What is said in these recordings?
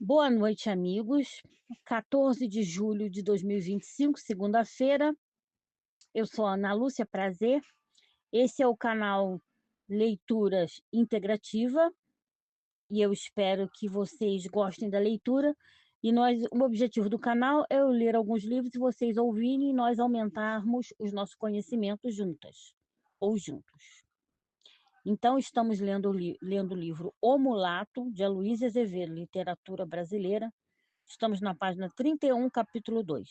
Boa noite, amigos. 14 de julho de 2025, segunda-feira. Eu sou a Ana Lúcia Prazer. Esse é o canal Leituras Integrativa e eu espero que vocês gostem da leitura. O objetivo do canal é eu ler alguns livros e vocês ouvirem e nós aumentarmos os nossos conhecimentos juntas ou juntos. Então, estamos lendo o livro O Mulato, de Aloísio Azevedo, Literatura Brasileira. Estamos na página 31, capítulo 2.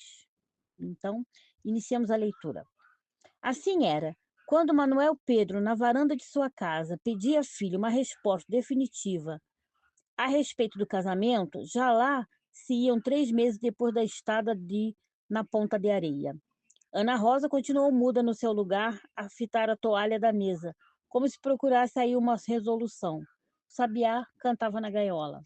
Então, iniciamos a leitura. Assim era, quando Manuel Pedro, na varanda de sua casa, pedia à filha uma resposta definitiva a respeito do casamento, já lá se iam 3 meses depois da estada na Ponta de Areia. Ana Rosa continuou muda no seu lugar, a fitar a toalha da mesa, como se procurasse aí uma resolução. O sabiá cantava na gaiola.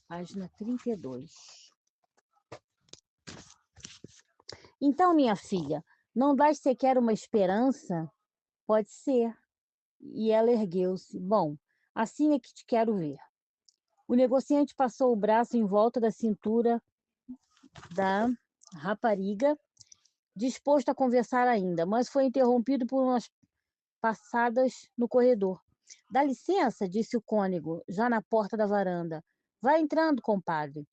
Página 32. Então, minha filha, não dás sequer uma esperança? Pode ser. E ela ergueu-se. Bom, assim é que te quero ver. O negociante passou o braço em volta da cintura da rapariga, disposto a conversar ainda, mas foi interrompido por umas passadas no corredor. Dá licença, disse o cônego, já na porta da varanda. Vai entrando, compadre.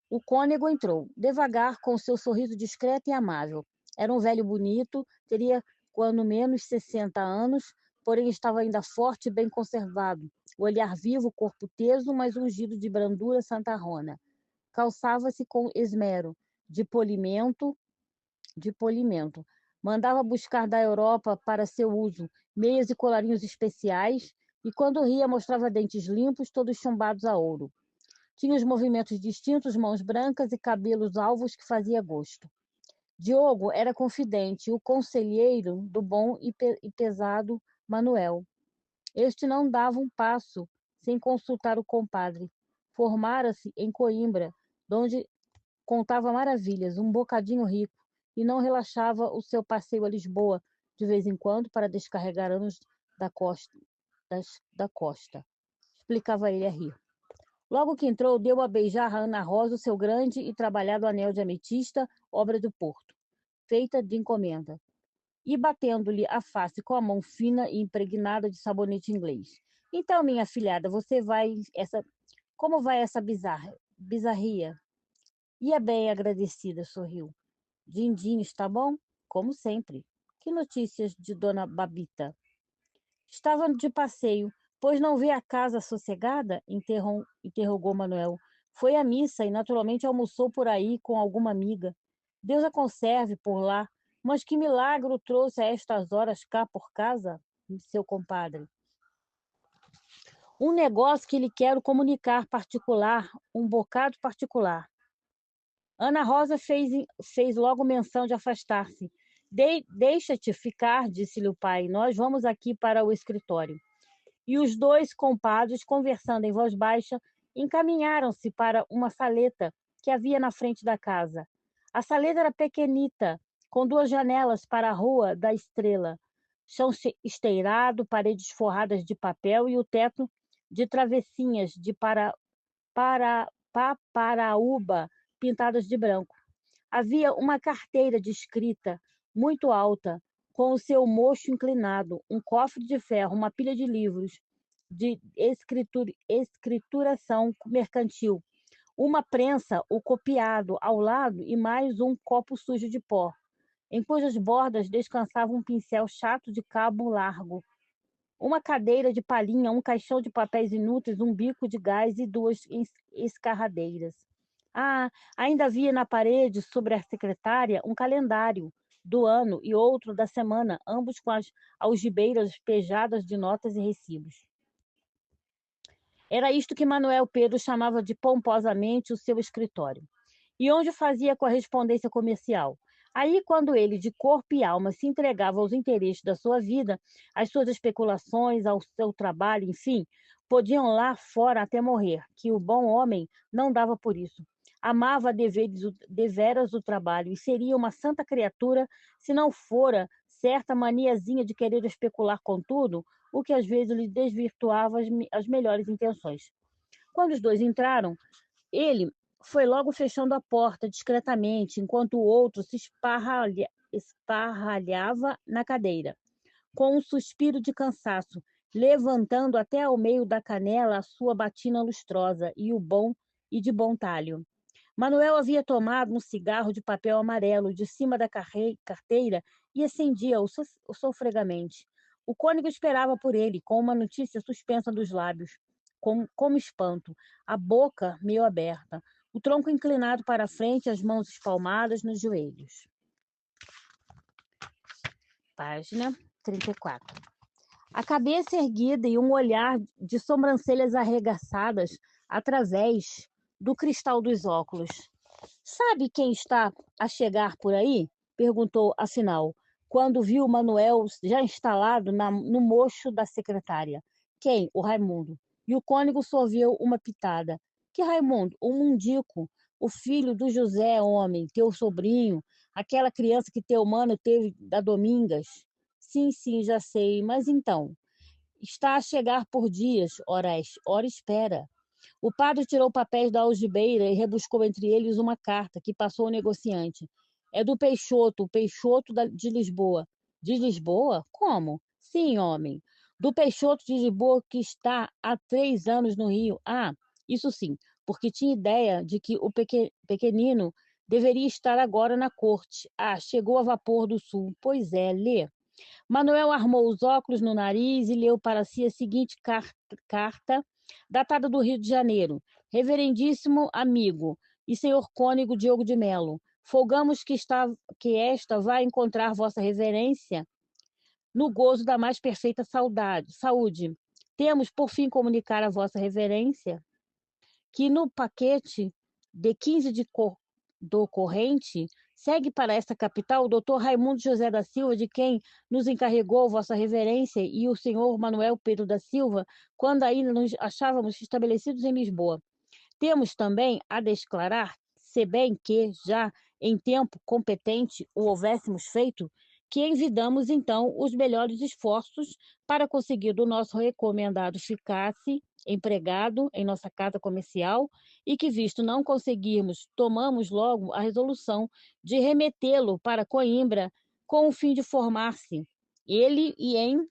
O cônego entrou, devagar, com seu sorriso discreto e amável. Era um velho bonito, teria quando menos 60 anos, porém estava ainda forte e bem conservado. O olhar vivo, o corpo teso, mas ungido de brandura santarrona. Calçava-se com esmero, de polimento. Mandava buscar da Europa para seu uso meias e colarinhos especiais, e quando ria mostrava dentes limpos, todos chumbados a ouro. Tinha os movimentos distintos, mãos brancas e cabelos alvos que fazia gosto. Diogo era confidente, o conselheiro do bom e pesado Manuel. Este não dava um passo sem consultar o compadre. Formara-se em Coimbra, donde contava maravilhas, um bocadinho rico, e não relaxava o seu passeio a Lisboa, de vez em quando, para descarregar anos da costa. Da costa. Explicava ele a rir. Logo que entrou, deu a beijar a Ana Rosa o seu grande e trabalhado anel de ametista, obra do Porto, feita de encomenda, e batendo-lhe a face com a mão fina e impregnada de sabonete inglês. Então, minha filhada, como vai essa bizarria? Ia bem agradecida, sorriu. Dindinho, está bom? Como sempre. Que notícias de Dona Babita? Estava de passeio, pois não vê a casa sossegada? Interrogou Manuel. Foi à missa e naturalmente almoçou por aí com alguma amiga. Deus a conserve por lá. Mas que milagre o trouxe a estas horas cá por casa, seu compadre? Um negócio que lhe quero comunicar particular, um bocado particular. Ana Rosa fez logo menção de afastar-se. Deixa-te ficar, disse-lhe o pai. Nós vamos aqui para o escritório. E os dois compadres, conversando em voz baixa, encaminharam-se para uma saleta que havia na frente da casa. A saleta era pequenita, com 2 janelas para a Rua da Estrela, chão esteirado, paredes forradas de papel e o teto de travessinhas de paparaúba pintadas de branco. Havia uma carteira de escrita muito alta, com o seu mocho inclinado, um cofre de ferro, uma pilha de livros de escrituração mercantil, uma prensa, o copiado ao lado e mais um copo sujo de pó, em cujas bordas descansava um pincel chato de cabo largo, uma cadeira de palhinha, um caixão de papéis inúteis, um bico de gás e 2 escarradeiras. Ah, ainda havia na parede, sobre a secretária, um calendário do ano e outro da semana, ambos com as algibeiras pejadas de notas e recibos. Era isto que Manuel Pedro chamava de pomposamente o seu escritório, e onde fazia correspondência comercial. Aí, quando ele, de corpo e alma, se entregava aos interesses da sua vida, às suas especulações, ao seu trabalho, enfim, podiam lá fora até morrer, que o bom homem não dava por isso. Amava deveras o trabalho e seria uma santa criatura se não fora certa maniazinha de querer especular com tudo, o que às vezes lhe desvirtuava as melhores intenções. Quando os dois entraram, ele foi logo fechando a porta discretamente, enquanto o outro se esparralhava na cadeira, com um suspiro de cansaço, levantando até ao meio da canela a sua batina lustrosa e de bom talho. Manuel havia tomado um cigarro de papel amarelo de cima da carteira e acendia-o sofregamente. O cônego esperava por ele, com uma notícia suspensa dos lábios, como espanto, a boca meio aberta, o tronco inclinado para a frente, as mãos espalmadas nos joelhos. Página 34. A cabeça erguida e um olhar de sobrancelhas arregaçadas através do cristal dos óculos. Sabe quem está a chegar por aí? Perguntou, afinal, quando viu Manuel já instalado no mocho da secretária. Quem? O Raimundo. E o cônego sorveu uma pitada. Que Raimundo? O Mundico, o filho do José, homem, teu sobrinho, aquela criança que teu mano teve da Domingas. Sim, sim, já sei, mas então, está a chegar por dias, ora espera. O padre tirou papéis da algibeira e rebuscou entre eles uma carta que passou ao negociante. É do Peixoto, o Peixoto de Lisboa. De Lisboa? Como? Sim, homem. Do Peixoto de Lisboa que está há 3 anos no Rio. Ah, isso sim, porque tinha ideia de que o pequenino deveria estar agora na corte. Ah, chegou a vapor do sul. Pois é, lê. Manuel armou os óculos no nariz e leu para si a seguinte carta, datada do Rio de Janeiro. Reverendíssimo amigo e senhor cônego Diogo de Melo, folgamos que esta vai encontrar vossa reverência no gozo da mais perfeita saúde. Temos, por fim, comunicar a vossa reverência que no paquete de 15 do corrente segue para esta capital o doutor Raimundo José da Silva, de quem nos encarregou vossa reverência e o senhor Manuel Pedro da Silva, quando ainda nos achávamos estabelecidos em Lisboa. Temos também a declarar, se bem que já em tempo competente o houvéssemos feito, que envidamos então os melhores esforços para conseguir do nosso recomendado ficasse empregado em nossa casa comercial e que, visto não conseguirmos, tomamos logo a resolução de remetê-lo para Coimbra com o fim de formar-se, ele e em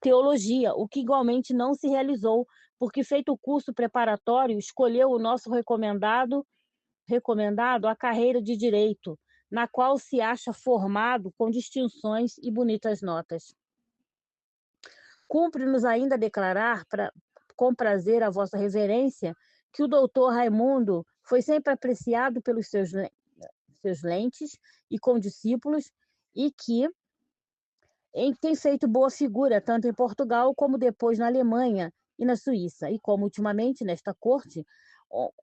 teologia, o que igualmente não se realizou, porque, feito o curso preparatório, escolheu o nosso recomendado a carreira de direito, na qual se acha formado com distinções e bonitas notas. Cumpre-nos ainda declarar, com prazer a vossa reverência, que o doutor Raimundo foi sempre apreciado pelos seus lentes e condiscípulos e que tem feito boa figura, tanto em Portugal como depois na Alemanha e na Suíça, e como ultimamente nesta corte,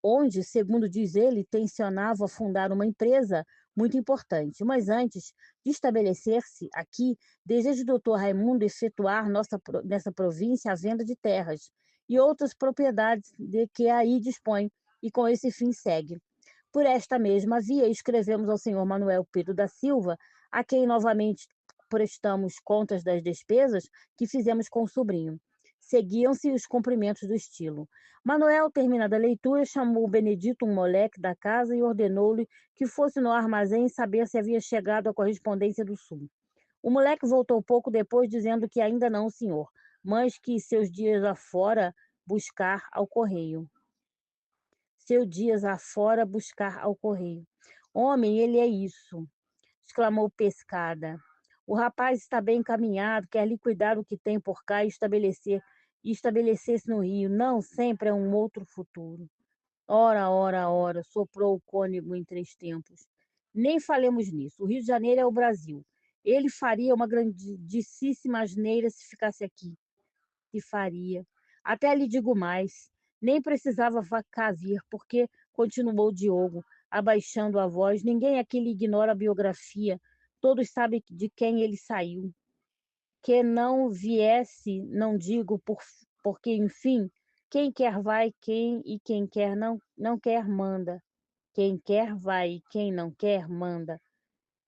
onde, segundo diz ele, tensionava fundar uma empresa muito importante. Mas antes de estabelecer-se aqui, deseja o doutor Raimundo efetuar nessa província a venda de terras e outras propriedades de que aí dispõe, e com esse fim segue. Por esta mesma via, escrevemos ao senhor Manuel Pedro da Silva, a quem novamente prestamos contas das despesas que fizemos com o sobrinho. Seguiam-se os cumprimentos do estilo. Manuel, terminada a leitura, chamou o Benedito, um moleque da casa, e ordenou-lhe que fosse no armazém saber se havia chegado a correspondência do sul. O moleque voltou pouco depois, dizendo que ainda não, senhor, mas que seus dias afora buscar ao correio. Homem, ele é isso, exclamou Pescada. O rapaz está bem encaminhado, quer liquidar o que tem por cá e estabelecer-se no Rio. Não sempre é um outro futuro. Ora, soprou o cônego em 3 tempos. Nem falemos nisso. O Rio de Janeiro é o Brasil. Ele faria uma grandíssima asneira se ficasse aqui. E faria. Até lhe digo mais. Nem precisava cá vir, porque, continuou Diogo, abaixando a voz, ninguém aqui lhe ignora a biografia. Todos sabem de quem ele saiu. Que não viesse, não digo, porque, enfim, quem quer vai, quem quer não quer manda. Quem quer vai, quem não quer manda.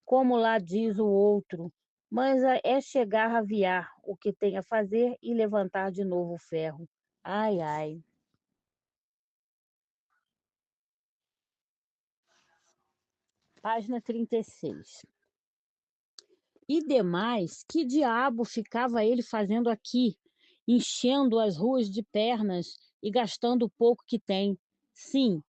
Como lá diz o outro, mas é chegar a aviar o que tem a fazer e levantar de novo o ferro. Ai, ai. Página 36. E demais, que diabo ficava ele fazendo aqui, enchendo as ruas de pernas e gastando o pouco que tem? Sim,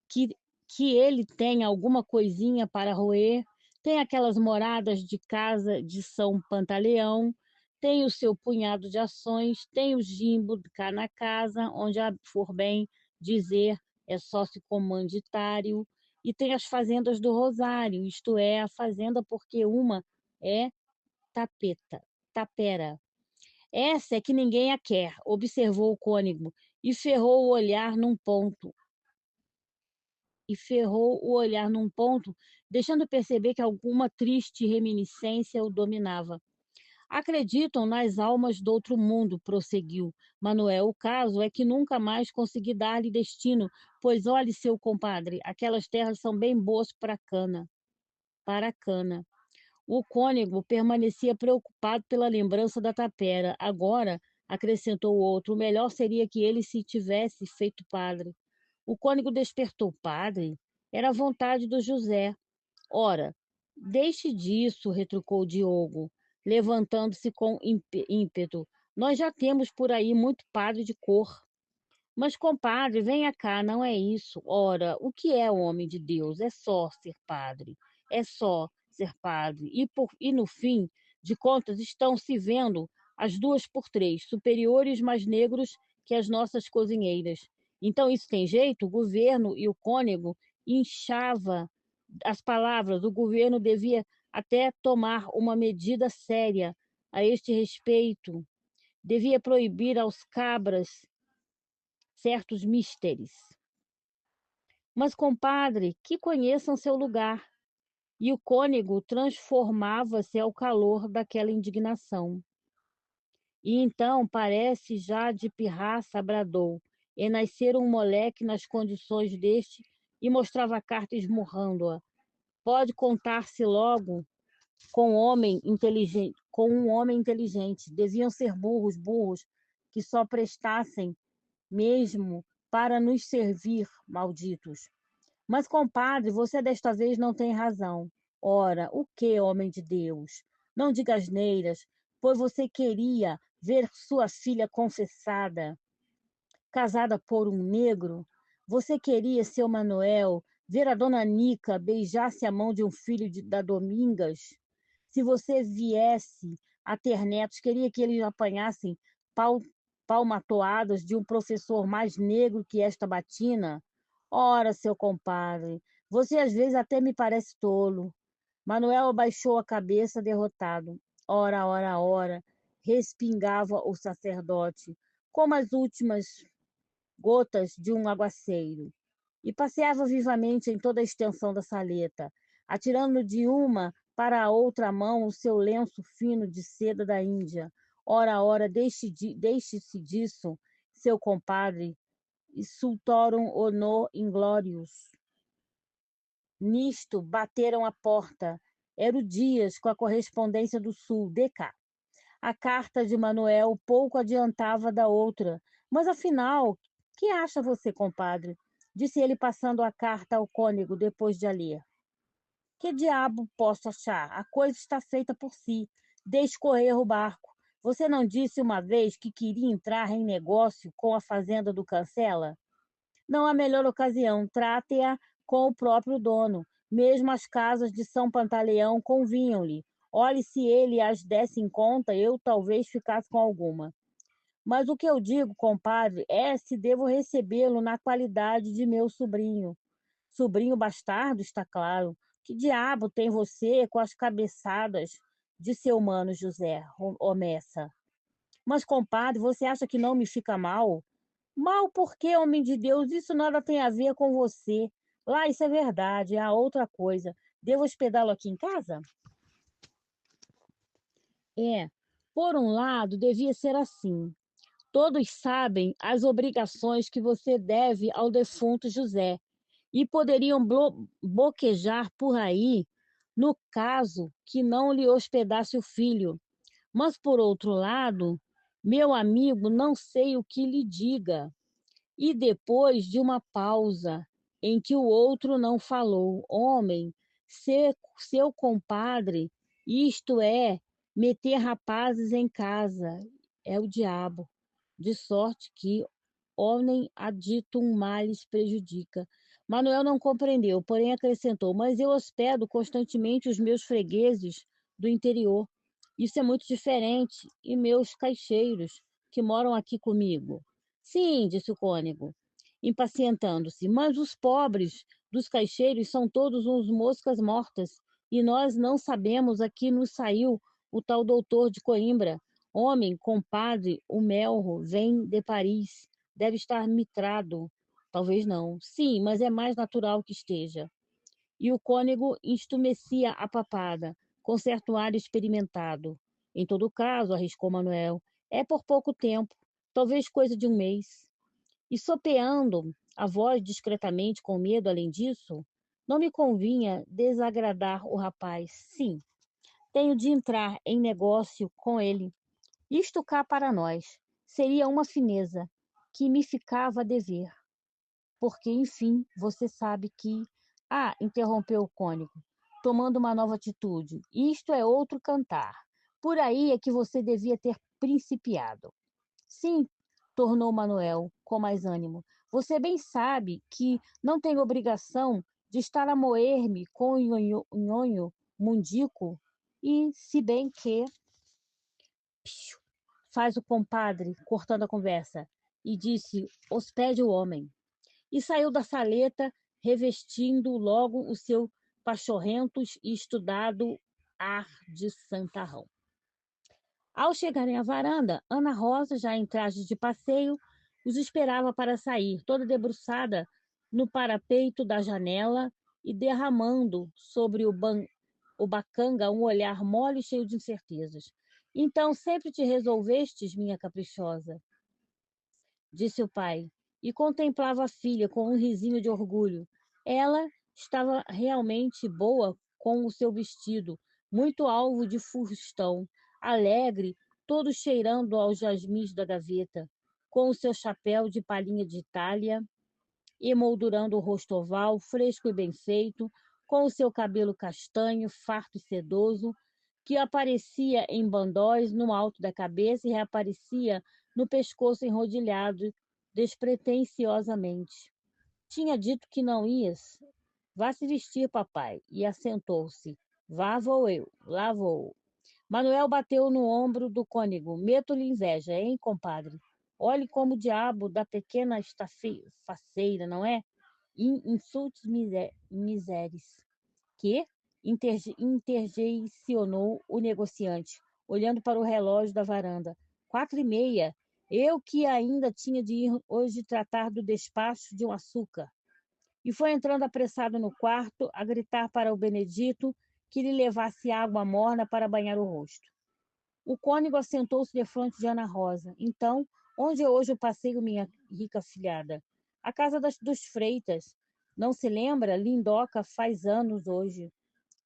que, que ele tem alguma coisinha para roer, tem aquelas moradas de casa de São Pantaleão, tem o seu punhado de ações, tem o Jimbo cá na casa, onde a for bem dizer é sócio comanditário, e tem as fazendas do Rosário, isto é, a fazenda porque uma é tapeta, tapera. Essa é que ninguém a quer, observou o cônego, e ferrou o olhar num ponto, deixando perceber que alguma triste reminiscência o dominava. Acreditam nas almas do outro mundo, prosseguiu Manuel. O caso é que nunca mais consegui dar-lhe destino, pois olhe, seu compadre, aquelas terras são bem boas para cana. O cônego permanecia preocupado pela lembrança da tapera. Agora, acrescentou o outro, o melhor seria que ele se tivesse feito padre. O cônego despertou. Padre? Era a vontade do José. Ora, deixe disso, retrucou Diogo, levantando-se com ímpeto. Nós já temos por aí muito padre de cor. Mas, compadre, venha cá, não é isso. Ora, o que é o homem de Deus? É só ser padre. É só ser padre. E no fim de contas, estão se vendo as duas por três, superiores mais negros que as nossas cozinheiras. Então, isso tem jeito? O governo e o cônego inchava as palavras. O governo devia até tomar uma medida séria a este respeito. Devia proibir aos cabras certos misteres. Mas, compadre, que conheçam seu lugar. E o cônego transformava-se ao calor daquela indignação. E então, parece já de pirraça, bradou, e nascer um moleque nas condições deste, e mostrava a carta esmurrando-a. Pode contar-se logo com um homem inteligente. Deviam ser burros, burros, que só prestassem mesmo para nos servir, malditos. Mas, compadre, você desta vez não tem razão. Ora, o que, homem de Deus? Não diga asneiras, pois você queria ver sua filha confessada, casada por um negro? Você queria, seu Manuel, ver a dona Nica beijar-se a mão de um filho da Domingas? Se você viesse a ter netos, queria que eles apanhassem pau, palmatoadas de um professor mais negro que esta batina? Ora, seu compadre, você às vezes até me parece tolo. Manuel abaixou a cabeça derrotado. Ora, ora, ora, respingava o sacerdote, como as últimas gotas de um aguaceiro, e passeava vivamente em toda a extensão da saleta, atirando de uma para a outra mão o seu lenço fino de seda da Índia. Ora, ora, deixe-se disso, seu compadre, insultorum honor inglorious. Nisto bateram à porta. Era o Dias com a correspondência do Sul, de cá. A carta de Manuel pouco adiantava da outra. Mas afinal, que acha você, compadre? Disse ele passando a carta ao cônego depois de a ler. Que diabo posso achar? A coisa está feita por si. Deixe correr o barco. Você não disse uma vez que queria entrar em negócio com a fazenda do Cancela? Não há melhor ocasião. Trate-a com o próprio dono. Mesmo as casas de São Pantaleão convinham-lhe. Olhe, se ele as desse em conta, eu talvez ficasse com alguma. Mas o que eu digo, compadre, é se devo recebê-lo na qualidade de meu sobrinho. Sobrinho bastardo, está claro. Que diabo tem você com as cabeçadas de seu mano José Omessa? Mas, compadre, você acha que não me fica mal? Mal por quê, homem de Deus? Isso nada tem a ver com você. Lá, isso é verdade, há outra coisa. Devo hospedá-lo aqui em casa? É, por um lado, devia ser assim. Todos sabem as obrigações que você deve ao defunto José e poderiam boquejar por aí no caso que não lhe hospedasse o filho. Mas, por outro lado, meu amigo, não sei o que lhe diga. E depois de uma pausa em que o outro não falou, homem, seu compadre, isto é, meter rapazes em casa, é o diabo, de sorte que homem aditum males prejudica. Manuel não compreendeu, porém acrescentou: mas eu hospedo constantemente os meus fregueses do interior. Isso é muito diferente. E meus caixeiros, que moram aqui comigo? Sim, disse o cônego, impacientando-se, mas os pobres dos caixeiros são todos uns moscas mortas, e nós não sabemos a que nos saiu o tal doutor de Coimbra. Homem, compadre, o Melro vem de Paris. Deve estar mitrado. Talvez não. Sim, mas é mais natural que esteja. E o cônego estumecia a papada, com certo ar experimentado. Em todo caso, arriscou Manuel, é por pouco tempo, talvez coisa de um mês. E sopeando a voz discretamente, com medo, além disso, não me convinha desagradar o rapaz. Sim, tenho de entrar em negócio com ele. Isto cá para nós seria uma fineza que me ficava a dever, porque, enfim, você sabe que. Ah, interrompeu o cônego, tomando uma nova atitude. Isto é outro cantar. Por aí é que você devia ter principiado. Sim, tornou Manuel com mais ânimo. Você bem sabe que não tenho obrigação de estar a moer-me com o nhonho mundico, e se bem que faz o compadre, cortando a conversa, e disse: hospede o homem. E saiu da saleta, revestindo logo o seu pachorrento e estudado ar de santarrão. Ao chegarem à varanda, Ana Rosa, já em trajes de passeio, os esperava para sair, toda debruçada no parapeito da janela e derramando sobre o bacanga um olhar mole e cheio de incertezas. Então sempre te resolvestes, minha caprichosa, disse o pai, e contemplava a filha com um risinho de orgulho. Ela estava realmente boa com o seu vestido, muito alvo de fustão, alegre, todo cheirando aos jasmins da gaveta, com o seu chapéu de palhinha de Itália, emoldurando o rosto oval, fresco e bem feito, com o seu cabelo castanho, farto e sedoso, que aparecia em bandóis no alto da cabeça e reaparecia no pescoço enrodilhado despretensiosamente. Tinha dito que não ias. Vá se vestir, papai. E assentou-se. Vá, vou eu. Lá vou. Manuel bateu no ombro do cônego. Meto-lhe inveja, hein, compadre? Olhe como o diabo da pequena está faceira, não é? Insultos miseres. Que? Interjeicionou o negociante, olhando para o relógio da varanda. 4h30. Eu que ainda tinha de ir hoje tratar do despacho de um açúcar. E foi entrando apressado no quarto, a gritar para o Benedito que lhe levasse água morna para banhar o rosto. O cônego assentou-se defronte de Ana Rosa. Então, onde é hoje o passeio, minha rica filhada? A casa dos Freitas. Não se lembra? Lindoca faz anos hoje.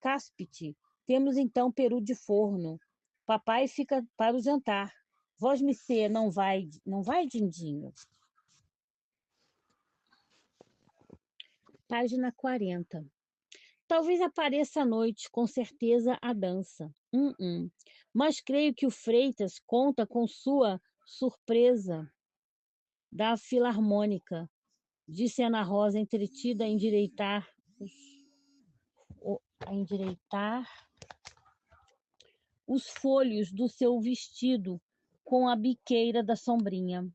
Cáspite, temos então peru de forno. Papai fica para o jantar. Vosmecê não vai, Dindinho? Página 40. Talvez apareça à noite, com certeza a dança. Mas creio que o Freitas conta com sua surpresa da filarmônica, disse Ana Rosa, entretida a endireitar os folhos do seu vestido com a biqueira da sombrinha.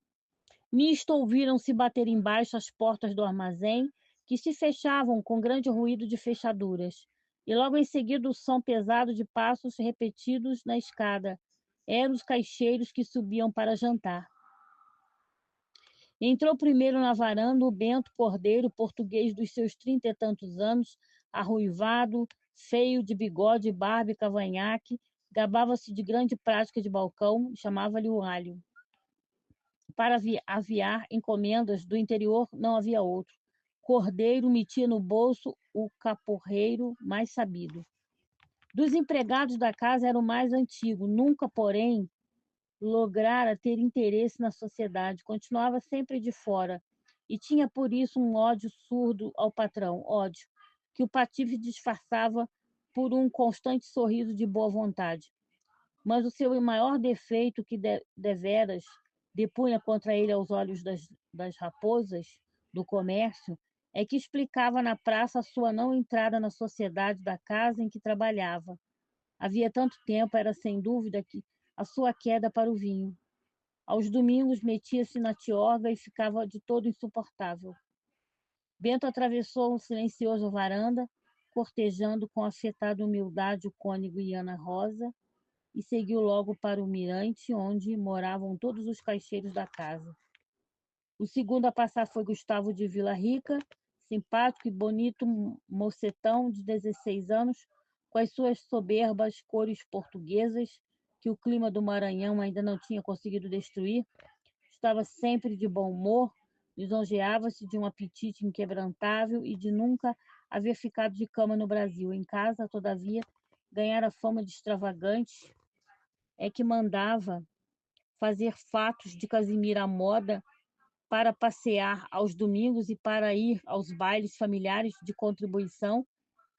Nisto ouviram-se bater embaixo as portas do armazém, que se fechavam com grande ruído de fechaduras, e logo em seguida o som pesado de passos repetidos na escada. Eram os caixeiros que subiam para jantar. Entrou primeiro na varanda o Bento Cordeiro, português dos seus 30 e tantos anos, arruivado, feio de bigode, barba e cavanhaque, gabava-se de grande prática de balcão e chamava-lhe o alho. Para aviar encomendas do interior não havia outro. Cordeiro metia no bolso o caporreiro mais sabido. Dos empregados da casa era o mais antigo, nunca, porém, lograra ter interesse na sociedade, continuava sempre de fora e tinha por isso um ódio surdo ao patrão, ódio que o patife disfarçava por um constante sorriso de boa vontade. Mas o seu maior defeito, que deveras depunha contra ele aos olhos das raposas do comércio, é que explicava na praça a sua não entrada na sociedade da casa em que trabalhava. Havia tanto tempo, era sem dúvida que a sua queda para o vinho. Aos domingos metia-se na tiorga e ficava de todo insuportável. Bento atravessou silencioso a varanda, cortejando com afetada humildade o cônego e Ana Rosa, e seguiu logo para o mirante, onde moravam todos os caixeiros da casa. O segundo a passar foi Gustavo de Vila Rica, simpático e bonito mocetão de 16 anos, com as suas soberbas cores portuguesas, que o clima do Maranhão ainda não tinha conseguido destruir. Estava sempre de bom humor, lisonjeava-se de um apetite inquebrantável e de nunca haver ficado de cama no Brasil. Em casa, todavia, ganhara fama de extravagante, é que mandava fazer fatos de Casimira à moda para passear aos domingos e para ir aos bailes familiares de contribuição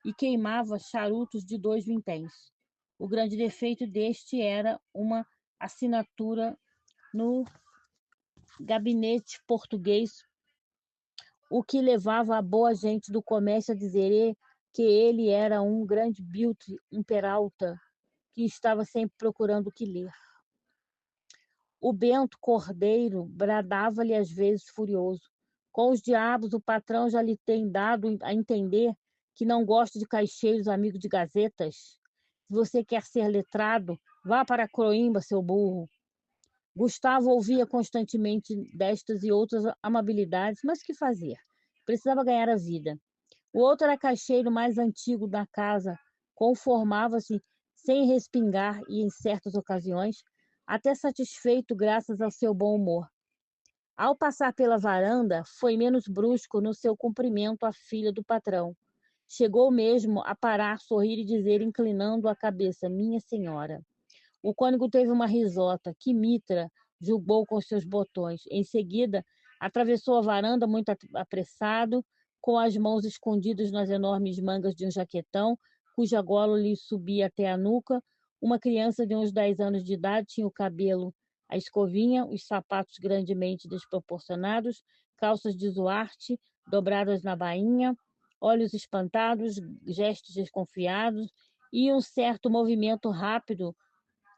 e queimava charutos de 2 vinténs. O grande defeito deste era uma assinatura no gabinete português, o que levava a boa gente do comércio a dizer que ele era um grande biltre, um Peralta, que estava sempre procurando o que ler. O Bento Cordeiro bradava-lhe às vezes furioso: com os diabos, o patrão já lhe tem dado a entender que não gosta de caixeiros amigos de gazetas. Se você quer ser letrado, vá para Coimbra, seu burro. Gustavo ouvia constantemente destas e outras amabilidades, mas que fazer? Precisava ganhar a vida. O outro era caixeiro mais antigo da casa, conformava-se sem respingar e, em certas ocasiões, até satisfeito graças ao seu bom humor. Ao passar pela varanda, foi menos brusco no seu cumprimento à filha do patrão. Chegou mesmo a parar, sorrir e dizer, inclinando a cabeça: minha senhora. O cônego teve uma risota. Que mitra! Julgou com seus botões. Em seguida, atravessou a varanda muito apressado, com as mãos escondidas nas enormes mangas de um jaquetão, cuja gola lhe subia até a nuca. Uma criança de uns 10 anos de idade tinha o cabelo à escovinha, os sapatos grandemente desproporcionados, calças de zuarte dobradas na bainha, olhos espantados, gestos desconfiados e um certo movimento rápido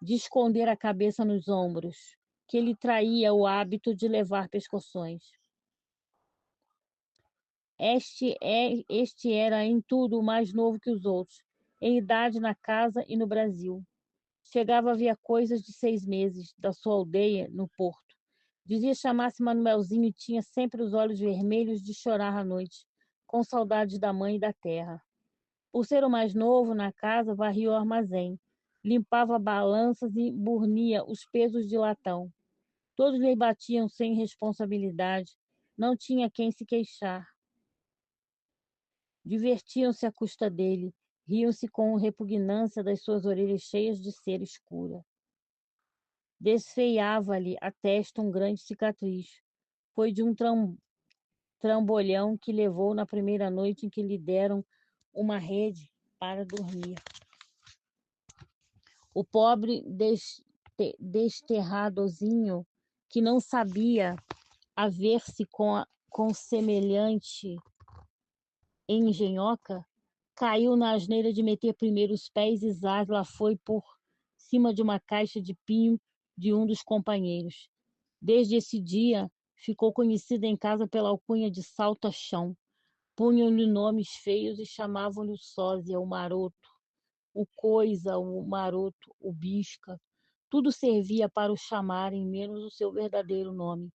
de esconder a cabeça nos ombros, que lhe traía o hábito de levar pescoções. Este era em tudo o mais novo que os outros, em idade na casa e no Brasil. Chegava havia coisas de 6 meses, da sua aldeia, no Porto. Dizia chamar-se Manuelzinho e tinha sempre os olhos vermelhos de chorar à noite, com saudades da mãe e da terra. Por ser o mais novo na casa, varria o armazém, limpava balanças e burnia os pesos de latão. Todos lhe batiam sem responsabilidade, não tinha quem se queixar. Divertiam-se à custa dele, riam-se com repugnância das suas orelhas cheias de cera escura. Desfeiava-lhe a testa um grande cicatriz. Foi de um trambolhão que levou na primeira noite em que lhe deram uma rede para dormir. O pobre desterradozinho, que não sabia haver-se com semelhante engenhoca, caiu na asneira de meter primeiro os pés e zás lá foi por cima de uma caixa de pinho de um dos companheiros. Desde esse dia, ficou conhecida em casa pela alcunha de salta-chão. Punham-lhe nomes feios e chamavam-lhe o sósia, o maroto, o coisa, o maroto, o bisca. Tudo servia para o chamarem, menos o seu verdadeiro nome.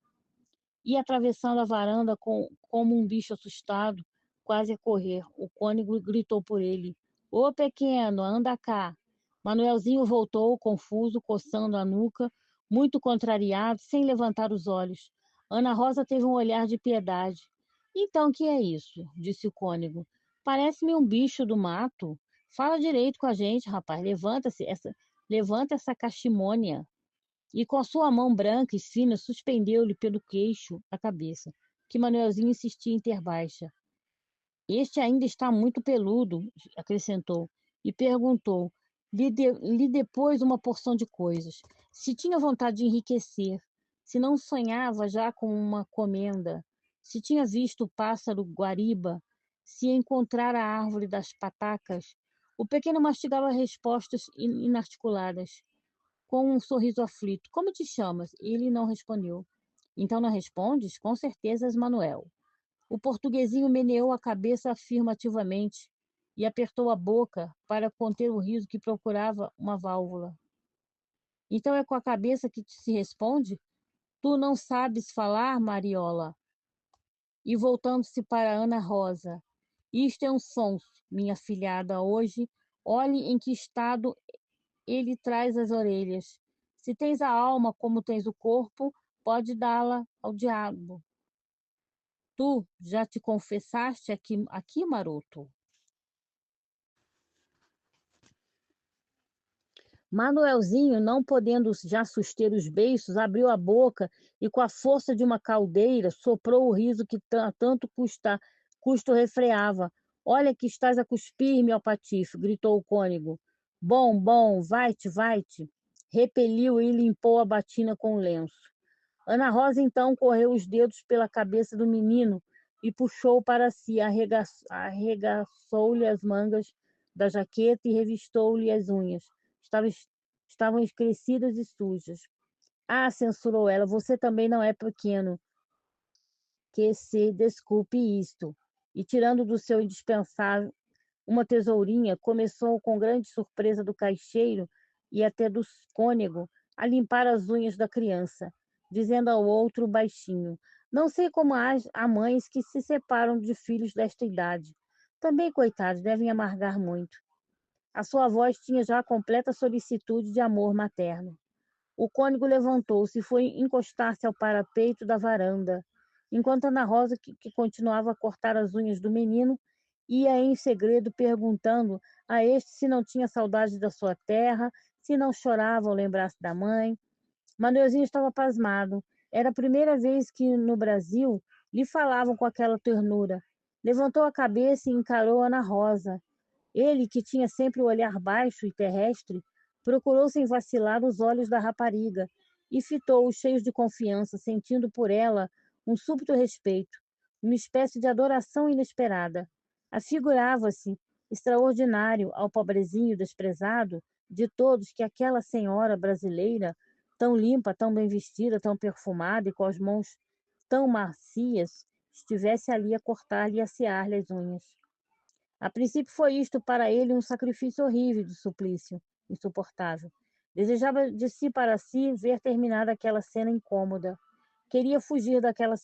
Ia atravessando a varanda como um bicho assustado, quase a correr. O cônego gritou por ele: Ô pequeno, anda cá. Manuelzinho voltou, confuso, coçando a nuca, muito contrariado, sem levantar os olhos. Ana Rosa teve um olhar de piedade. Então, que é isso? Disse o cônego. Parece-me um bicho do mato. Fala direito com a gente, rapaz. Levanta essa cachimônia. E com a sua mão branca e fina suspendeu-lhe pelo queixo a cabeça, que Manuelzinho insistia em ter baixa. Este ainda está muito peludo, acrescentou, e perguntou, lhe depois uma porção de coisas. Se tinha vontade de enriquecer, se não sonhava já com uma comenda, se tinha visto o pássaro guariba, se encontrara a árvore das patacas. O pequeno mastigava respostas inarticuladas com um sorriso aflito. Como te chamas? Ele não respondeu. Então não respondes? Com certeza és Manuel. O portuguesinho meneou a cabeça afirmativamente e apertou a boca para conter o riso que procurava uma válvula. Então é com a cabeça que te se responde? Tu não sabes falar, Mariola? E voltando-se para Ana Rosa. Isto é um sonso, minha filhada, hoje. Olhe em que estado ele traz as orelhas. Se tens a alma como tens o corpo, pode dá-la ao diabo. Tu já te confessaste aqui, maroto? Manuelzinho, não podendo já suster os beiços, abriu a boca e, com a força de uma caldeira, soprou o riso que tanto custo refreava. Olha que estás a cuspir, meu patife, gritou o cônego. Bom, bom, vai-te, vai-te. Repeliu e limpou a batina com o lenço. Ana Rosa então correu os dedos pela cabeça do menino e puxou para si, arregaçou-lhe as mangas da jaqueta e revistou-lhe as unhas. Estavam crescidas e sujas. Ah, censurou ela, você também não é pequeno, que se desculpe isto. E tirando do seu indispensável uma tesourinha, começou com grande surpresa do caixeiro e até do cônego a limpar as unhas da criança, dizendo ao outro baixinho: Não sei como há mães que se separam de filhos desta idade. Também, coitados, devem amargar muito. A sua voz tinha já completa solicitude de amor materno. O cônego levantou-se e foi encostar-se ao parapeito da varanda, enquanto Ana Rosa, que continuava a cortar as unhas do menino, ia em segredo perguntando a este se não tinha saudade da sua terra, se não chorava ao lembrar-se da mãe. Manuelzinho estava pasmado. Era a primeira vez que no Brasil lhe falavam com aquela ternura. Levantou a cabeça e encarou Ana Rosa. Ele, que tinha sempre o olhar baixo e terrestre, procurou sem vacilar os olhos da rapariga e fitou-os cheios de confiança, sentindo por ela um súbito respeito, uma espécie de adoração inesperada. Afigurava-se extraordinário ao pobrezinho desprezado de todos que aquela senhora brasileira, tão limpa, tão bem vestida, tão perfumada e com as mãos tão macias, estivesse ali a cortar-lhe e assear-lhe as unhas. A princípio foi isto para ele um sacrifício horrível de suplício, insuportável. Desejava de si para si ver terminada aquela cena incômoda. Queria fugir daquela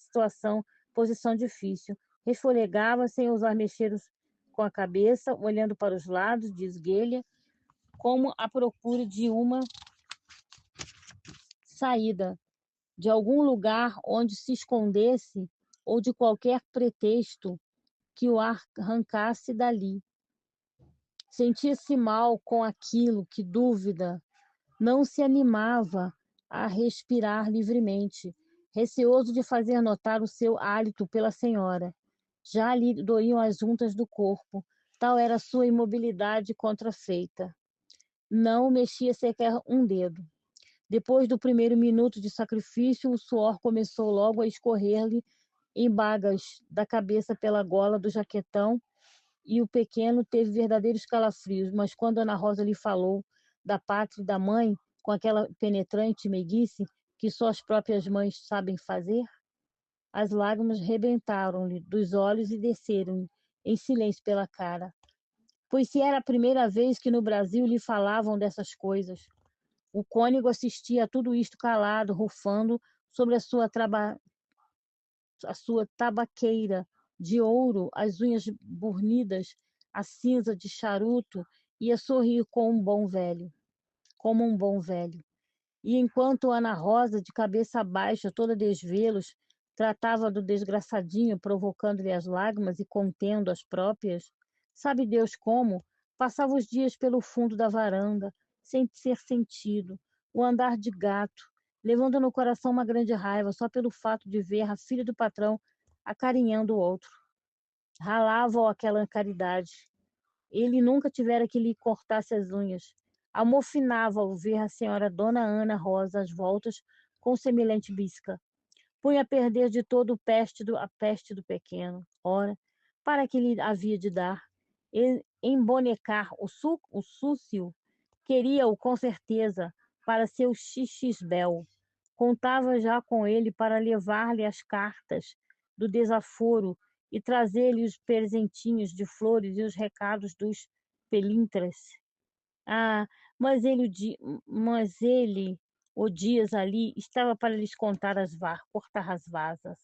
posição difícil. Resfolegava sem ousar com a cabeça, olhando para os lados, de esguelha, como à procura de uma saída, de algum lugar onde se escondesse ou de qualquer pretexto que o arrancasse dali. Sentia-se mal com aquilo, que dúvida. Não se animava a respirar livremente, receoso de fazer notar o seu hálito pela senhora. Já lhe doíam as juntas do corpo, tal era sua imobilidade contrafeita. Não mexia sequer um dedo. Depois do primeiro minuto de sacrifício, o suor começou logo a escorrer-lhe em bagas da cabeça pela gola do jaquetão e o pequeno teve verdadeiros calafrios, mas quando Ana Rosa lhe falou da pátria e da mãe, com aquela penetrante meiguice que só as próprias mães sabem fazer, as lágrimas rebentaram-lhe dos olhos e desceram em silêncio pela cara. Pois se era a primeira vez que no Brasil lhe falavam dessas coisas. O cônego assistia a tudo isto calado, rufando sobre a sua tabaqueira de ouro, as unhas burnidas, a cinza de charuto, e a sorrir como um bom velho. E enquanto Ana Rosa, de cabeça baixa, toda desvelos, tratava do desgraçadinho, provocando-lhe as lágrimas e contendo as próprias, sabe Deus como, Passava os dias pelo fundo da varanda, sem ser sentido, o andar de gato, levando no coração uma grande raiva só pelo fato de ver a filha do patrão acarinhando o outro. Ralava-o aquela caridade. Ele nunca tivera que lhe cortasse as unhas. Amofinava-o ver a senhora Dona Ana Rosa às voltas com semelhante bisca. Punha a perder de todo a peste do pequeno. Ora, para que lhe havia de dar? Embonecar o súcio? Queria-o com certeza para seu xixisbel. Contava já com ele para levar-lhe as cartas do desaforo e trazer-lhe os presentinhos de flores e os recados dos pelintras. Ah, mas ele, o Dias ali, estava para lhes cortar as vasas.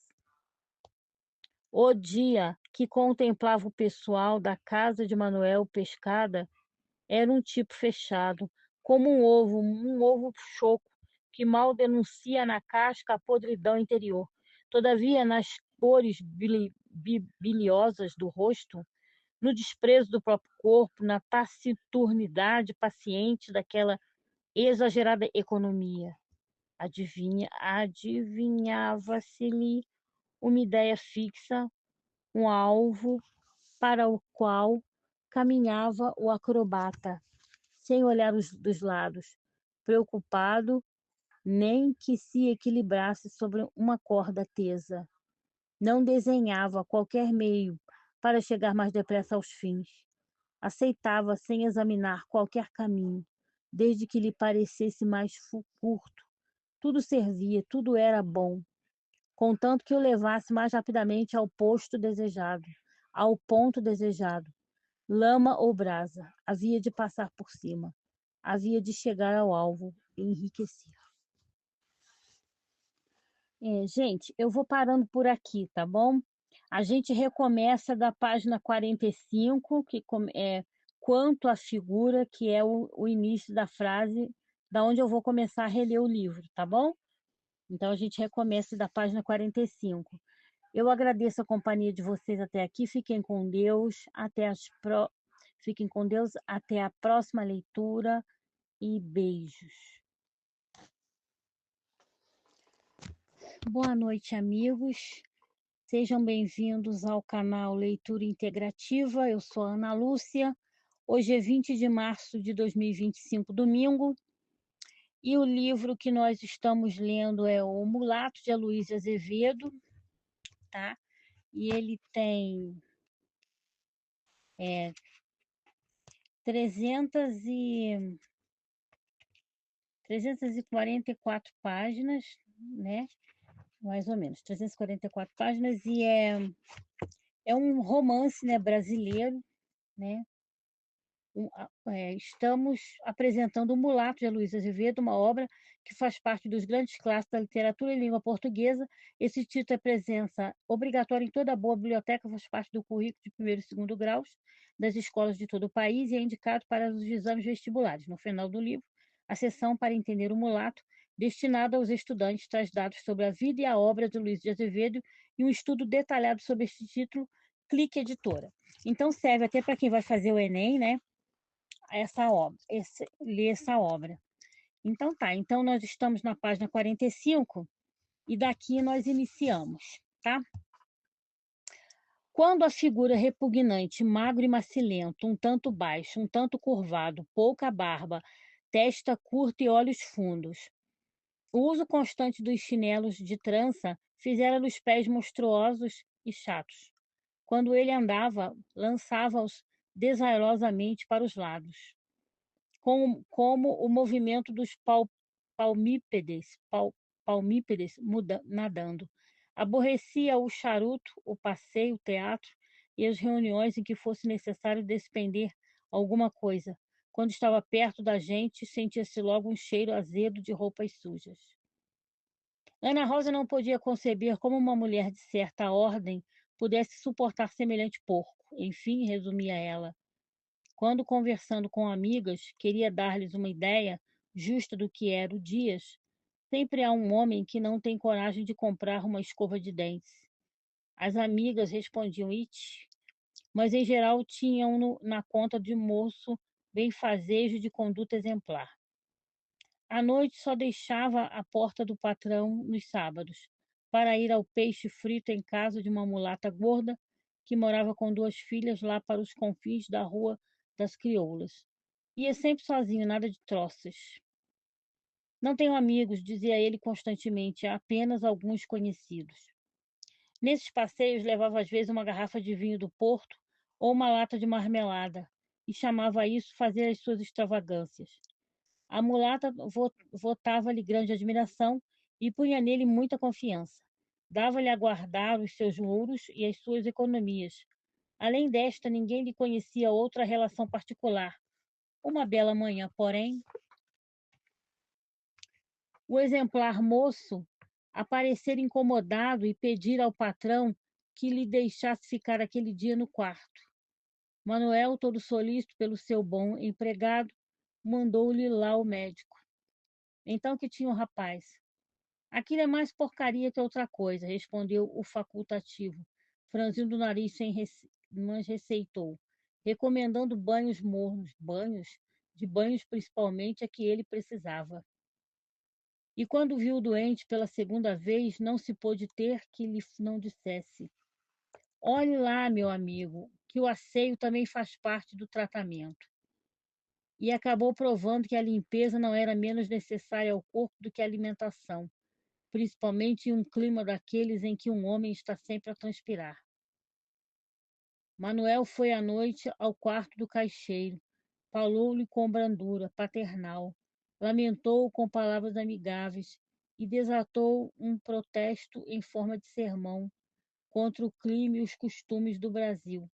O dia que contemplava o pessoal da casa de Manuel Pescada era um tipo fechado, como um ovo choco, que mal denuncia na casca a podridão interior. Todavia, nas cores biliosas do rosto, no desprezo do próprio corpo, na taciturnidade paciente daquela exagerada economia. Adivinhava-se-lhe uma ideia fixa, um alvo para o qual caminhava o acrobata, sem olhar dos lados, preocupado nem que se equilibrasse sobre uma corda tesa. Não desenhava qualquer meio para chegar mais depressa aos fins. Aceitava sem examinar qualquer caminho, desde que lhe parecesse mais curto. Tudo servia, tudo era bom, contanto que o levasse mais rapidamente ao posto desejado, ao ponto desejado. Lama ou brasa, havia de passar por cima, havia de chegar ao alvo e enriquecer. Gente, eu vou parando por aqui, tá bom? A gente recomeça da página 45, que é quanto à figura, que é o início da frase, da onde eu vou começar a reler o livro, tá bom? Então a gente recomeça da página 45. Eu agradeço a companhia de vocês até aqui. Fiquem com Deus. Fiquem com Deus. Até a próxima leitura e beijos. Boa noite, amigos. Sejam bem-vindos ao canal Leitura Integrativa. Eu sou a Ana Lúcia. Hoje é 20 de março de 2025, domingo. E o livro que nós estamos lendo é O Mulato, de Aloísio Azevedo, tá? E ele tem 344 páginas, né? Mais ou menos, 344 páginas, e é um romance, né, brasileiro, né? Estamos apresentando O Mulato, de Aloísio Azevedo, uma obra que faz parte dos grandes clássicos da literatura em língua portuguesa. Esse título é presença obrigatória em toda boa biblioteca, faz parte do currículo de primeiro e segundo graus das escolas de todo o país e é indicado para os exames vestibulares. No final do livro, a seção para entender o mulato, destinada aos estudantes, traz dados sobre a vida e a obra de Luiz de Azevedo e um estudo detalhado sobre este título, Clique Editora. Então serve até para quem vai fazer o Enem, né? Ler essa obra. Então tá, então nós estamos na página 45 e daqui nós iniciamos, tá? Quando a figura repugnante, magro e macilento, um tanto baixo, um tanto curvado, pouca barba, testa curta e olhos fundos, o uso constante dos chinelos de trança fizera-lhe os pés monstruosos e chatos. Quando ele andava, lançava-os desairosamente para os lados como o movimento dos palmípedes, nadando. Aborrecia o charuto, o passeio, o teatro e as reuniões em que fosse necessário despender alguma coisa. Quando estava perto da gente, sentia-se logo um cheiro azedo de roupas sujas. Ana Rosa não podia conceber como uma mulher de certa ordem pudesse suportar semelhante porco. Enfim, resumia ela, quando, conversando com amigas, queria dar-lhes uma ideia justa do que era o Dias, sempre há um homem que não tem coragem de comprar uma escova de dentes. As amigas respondiam: It, mas em geral tinham-no na conta de moço benfazejo de conduta exemplar. À noite só deixava a porta do patrão nos sábados, para ir ao peixe frito em casa de uma mulata gorda que morava com 2 filhas lá para os confins da Rua das Crioulas. Ia sempre sozinho, nada de troças. Não tenho amigos, dizia ele constantemente, apenas alguns conhecidos. Nesses passeios levava às vezes uma garrafa de vinho do Porto ou uma lata de marmelada, e chamava isso fazer as suas extravagâncias. A mulata votava-lhe grande admiração e punha nele muita confiança. Dava-lhe a guardar os seus louros e as suas economias. Além desta, ninguém lhe conhecia outra relação particular. Uma bela manhã, porém, o exemplar moço aparecer incomodado e pedir ao patrão que lhe deixasse ficar aquele dia no quarto. Manuel, todo solícito pelo seu bom empregado, mandou-lhe lá o médico. Então que tinha o rapaz. Aquilo é mais porcaria que outra coisa, respondeu o facultativo, franzindo o nariz mas receitou, recomendando banhos mornos, de banhos principalmente a que ele precisava. E quando viu o doente pela segunda vez, não se pôde ter que lhe não dissesse: olhe lá, meu amigo, que o asseio também faz parte do tratamento. E acabou provando que a limpeza não era menos necessária ao corpo do que a alimentação, principalmente em um clima daqueles em que um homem está sempre a transpirar. Manuel foi à noite ao quarto do caixeiro, falou-lhe com brandura paternal, lamentou-o com palavras amigáveis e desatou um protesto em forma de sermão contra o clima e os costumes do Brasil.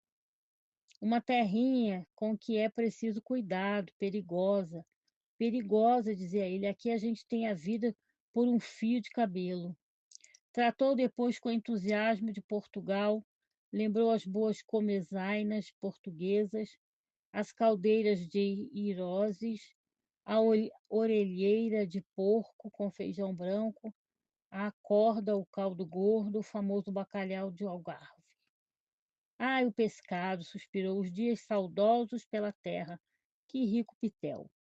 Uma terrinha com que é preciso cuidado, perigosa. Perigosa, dizia ele, aqui a gente tem a vida por um fio de cabelo. Tratou depois com entusiasmo de Portugal, lembrou as boas comezainas portuguesas, as caldeiras de Iroses, a orelheira de porco com feijão branco, a corda, o caldo gordo, o famoso bacalhau de Algarve. Ai, o pescado, suspirou, os dias saudosos pela terra, que rico pitel.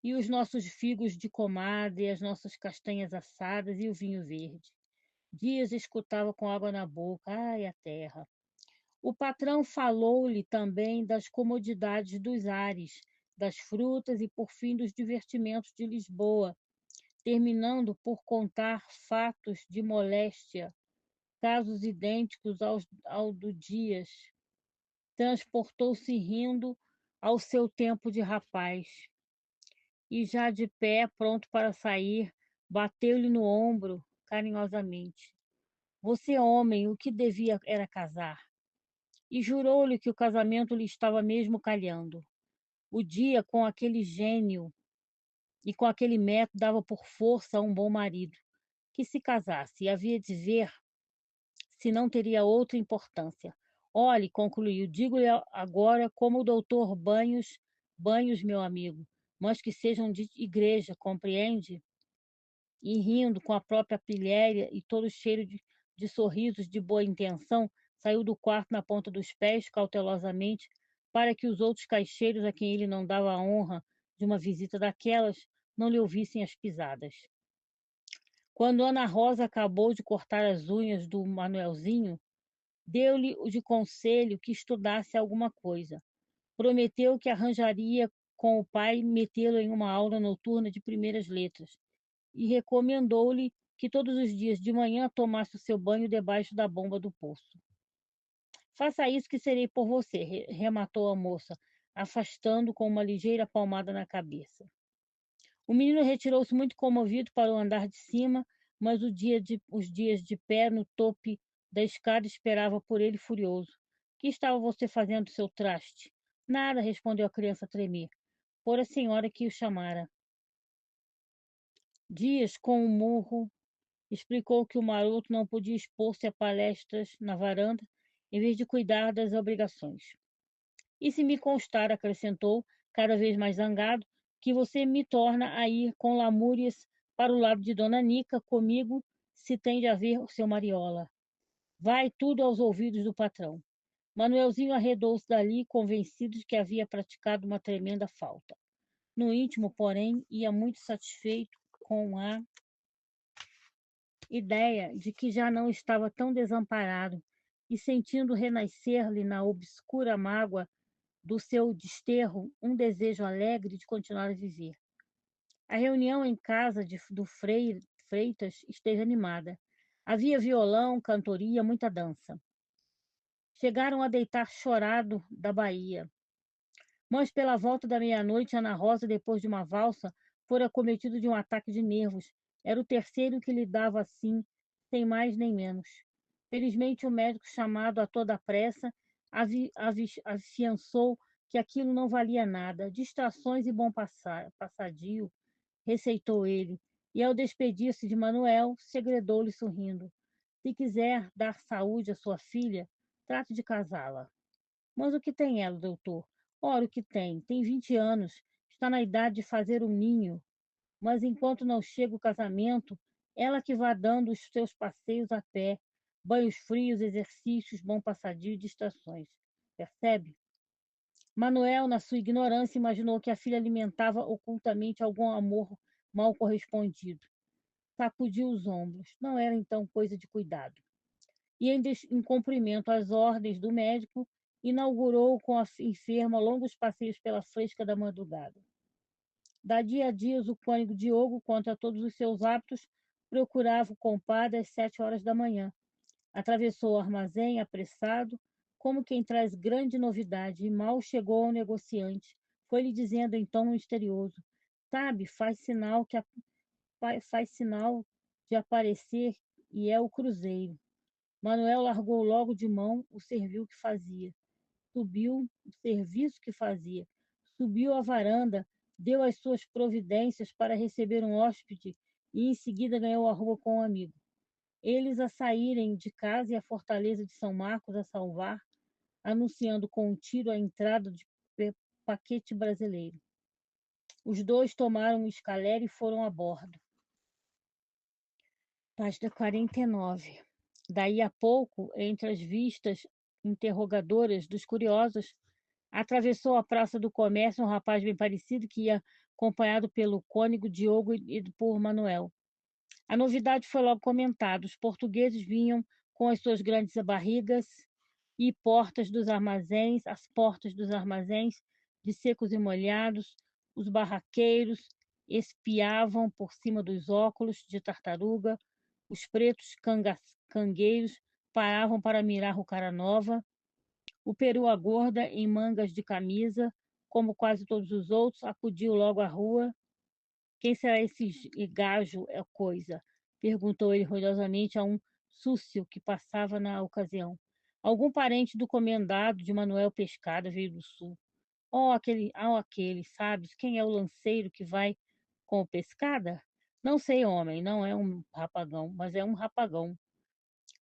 E os nossos figos de comadre, as nossas castanhas assadas e o vinho verde. Dias escutava com água na boca, ai, a terra. O patrão falou-lhe também das comodidades dos ares, das frutas e, por fim, dos divertimentos de Lisboa, terminando por contar fatos de moléstia, casos idênticos ao do Dias. Transportou-se rindo ao seu tempo de rapaz. E já de pé, pronto para sair, bateu-lhe no ombro carinhosamente. Você, homem, o que devia era casar. E jurou-lhe que o casamento lhe estava mesmo calhando. O dia, com aquele gênio e com aquele método, dava por força a um bom marido, que se casasse, e havia de ver se não teria outra importância. Olhe, concluiu, digo-lhe agora como o doutor Banhos, meu amigo, mas que sejam de igreja, compreende? E rindo com a própria pilhéria e todo cheiro de sorrisos de boa intenção, saiu do quarto na ponta dos pés, cautelosamente, para que os outros caixeiros a quem ele não dava a honra de uma visita daquelas não lhe ouvissem as pisadas. Quando Ana Rosa acabou de cortar as unhas do Manuelzinho, deu-lhe de conselho que estudasse alguma coisa. Prometeu que arranjaria com o pai metê-lo em uma aula noturna de primeiras letras e recomendou-lhe que todos os dias de manhã tomasse o seu banho debaixo da bomba do poço. Faça isso que serei por você, rematou a moça, afastando com uma ligeira palmada na cabeça. O menino retirou-se muito comovido para o andar de cima, mas os dias de pé no tope da escada esperava por ele furioso. Que estava você fazendo, seu traste? Nada, respondeu a criança a tremer. Fora a senhora que o chamara. Dias, com um murro, explicou que o maroto não podia expor-se a palestras na varanda, em vez de cuidar das obrigações. E se me constar, acrescentou, cada vez mais zangado, que você me torna a ir com lamúrias para o lado de Dona Nica, comigo, se tem de haver o seu Mariola. Vai tudo aos ouvidos do patrão. Manuelzinho arredou-se dali, convencido de que havia praticado uma tremenda falta. No íntimo, porém, ia muito satisfeito com a ideia de que já não estava tão desamparado e sentindo renascer-lhe na obscura mágoa do seu desterro um desejo alegre de continuar a viver. A reunião em casa do Freitas esteve animada. Havia violão, cantoria, muita dança. Chegaram a deitar chorado da Bahia. Mas pela volta da meia-noite, Ana Rosa, depois de uma valsa, fora acometido de um ataque de nervos. Era o terceiro que lhe dava assim, sem mais nem menos. Felizmente, o médico, chamado a toda a pressa, afiançou que aquilo não valia nada. Distrações e bom passadio, receitou ele, e ao despedir-se de Manuel, segredou-lhe sorrindo: se quiser dar saúde à sua filha, trate de casá-la. Mas o que tem ela, doutor? Ora, o que tem? Tem 20 anos, está na idade de fazer um ninho, mas enquanto não chega o casamento, ela que vá dando os seus passeios a pé, banhos frios, exercícios, bom passadio e distrações. Percebe? Manuel, na sua ignorância, imaginou que a filha alimentava ocultamente algum amor mal correspondido. Sacudiu os ombros. Não era então coisa de cuidado. E, em cumprimento às ordens do médico, inaugurou com a enferma longos passeios pela fresca da madrugada. Da dia a dia, o cônego Diogo, contra todos os seus hábitos, procurava o compadre às 7 horas da manhã. Atravessou o armazém apressado, como quem traz grande novidade, e mal chegou ao negociante. Foi-lhe dizendo em tom misterioso: sabe, faz sinal de aparecer, e é o cruzeiro. Manuel largou logo de mão o serviço que fazia. Subiu à varanda, deu as suas providências para receber um hóspede e em seguida ganhou a rua com um amigo. Eles a saírem de casa e a fortaleza de São Marcos a salvar, anunciando com um tiro a entrada de paquete brasileiro. Os dois tomaram um escalera e foram a bordo. Página 49. Daí a pouco, entre as vistas interrogadoras dos curiosos, atravessou a Praça do Comércio um rapaz bem parecido que ia acompanhado pelo cônego Diogo e por Manuel. A novidade foi logo comentada. Os portugueses vinham com as suas grandes barrigas e as portas dos armazéns de secos e molhados, os barraqueiros espiavam por cima dos óculos de tartaruga, os pretos cangueiros paravam para mirar o cara nova, o perua gorda, em mangas de camisa, como quase todos os outros, acudiu logo à rua. Quem será esse gajo é coisa? Perguntou ele ruidosamente a um súcio que passava na ocasião. Algum parente do comendado de Manuel Pescada veio do sul. Aquele, sabes quem é o lanceiro que vai com o Pescada? Não sei, homem, não é um rapagão, mas é um rapagão.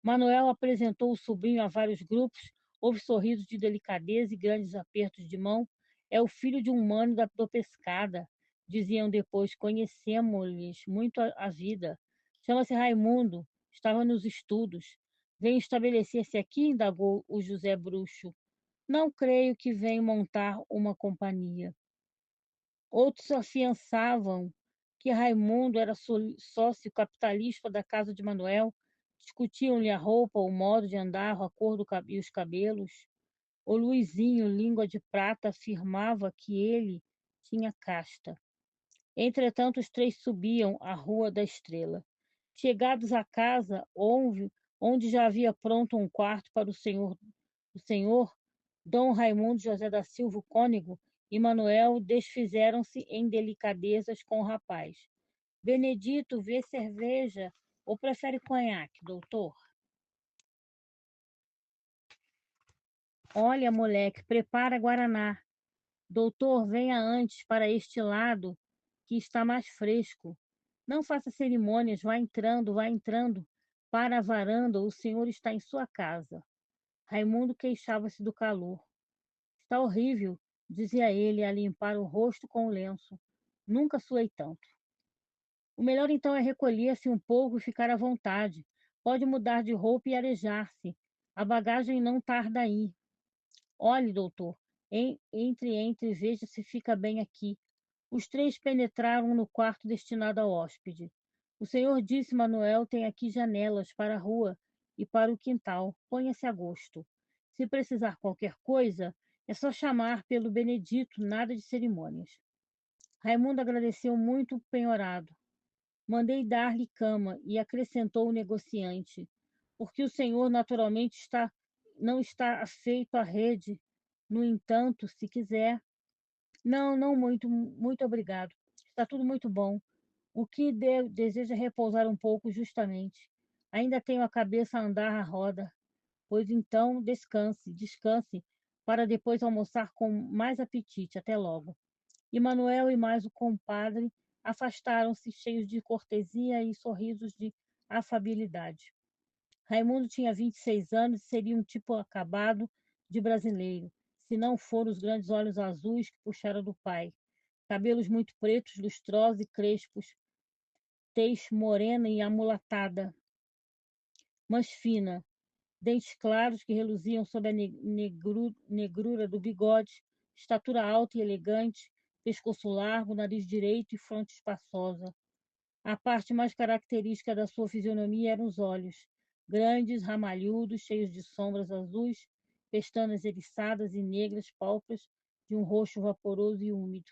Manuel apresentou o sobrinho a vários grupos, houve sorrisos de delicadeza e grandes apertos de mão. É o filho de um mano do Pescada, diziam depois, conhecemos-lhes muito a vida. Chama-se Raimundo, estava nos estudos. Vem estabelecer-se aqui, indagou o José Bruxo. Não creio que vem montar uma companhia. Outros afiançavam que Raimundo era sócio capitalista da casa de Manuel, discutiam-lhe a roupa, o modo de andar, a cor e os cabelos. O Luizinho, língua de prata, afirmava que ele tinha casta. Entretanto, os três subiam a Rua da Estrela. Chegados à casa, onde já havia pronto um quarto para o senhor Dom Raimundo José da Silva Cônego e Manuel desfizeram-se em delicadezas com o rapaz. Benedito, vê cerveja ou prefere conhaque, doutor? Olha, moleque, prepara guaraná. Doutor, venha antes para este lado, que está mais fresco. Não faça cerimônias, vá entrando, vá entrando. Para a varanda, o senhor está em sua casa. Raimundo queixava-se do calor. Está horrível, dizia ele a limpar o rosto com o lenço. Nunca suei tanto. O melhor então é recolher-se um pouco e ficar à vontade. Pode mudar de roupa e arejar-se. A bagagem não tarda aí. Olhe, doutor, entre, veja se fica bem aqui. Os três penetraram no quarto destinado ao hóspede. O senhor disse, Manuel, tem aqui janelas para a rua e para o quintal. Ponha-se a gosto. Se precisar qualquer coisa, é só chamar pelo Benedito, nada de cerimônias. Raimundo agradeceu muito penhorado. Mandei dar-lhe cama, e acrescentou o negociante, porque o senhor naturalmente não está afeito à rede. No entanto, se quiser. Não, não muito, muito obrigado. Está tudo muito bom. O que deseja repousar um pouco, justamente. Ainda tenho a cabeça a andar à roda. Pois então, descanse, descanse, para depois almoçar com mais apetite. Até logo. E Manuel e mais o compadre afastaram-se, cheios de cortesia e sorrisos de afabilidade. Raimundo tinha 26 anos e seria um tipo acabado de brasileiro, se não for os grandes olhos azuis que puxara do pai, cabelos muito pretos, lustrosos e crespos, tez morena e amulatada, mas fina, dentes claros que reluziam sob a negrura do bigode, estatura alta e elegante, pescoço largo, nariz direito e fronte espaçosa. A parte mais característica da sua fisionomia eram os olhos, grandes, ramalhudos, cheios de sombras azuis, pestanas eriçadas e negras, pálpebras de um roxo vaporoso e úmido.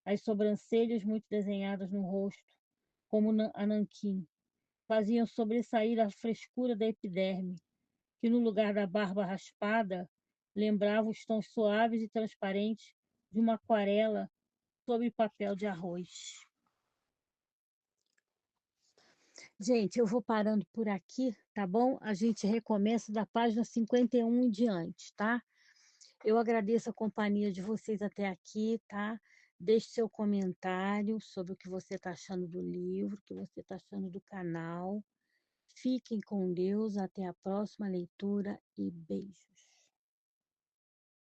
As sobrancelhas, muito desenhadas no rosto, como a nanquim, faziam sobressair a frescura da epiderme, que no lugar da barba raspada, lembrava os tons suaves e transparentes de uma aquarela sobre papel de arroz. Gente, eu vou parando por aqui, tá bom? A gente recomeça da página 51 em diante, tá? Eu agradeço a companhia de vocês até aqui, tá? Deixe seu comentário sobre o que você está achando do livro, o que você está achando do canal. Fiquem com Deus, até a próxima leitura e beijos.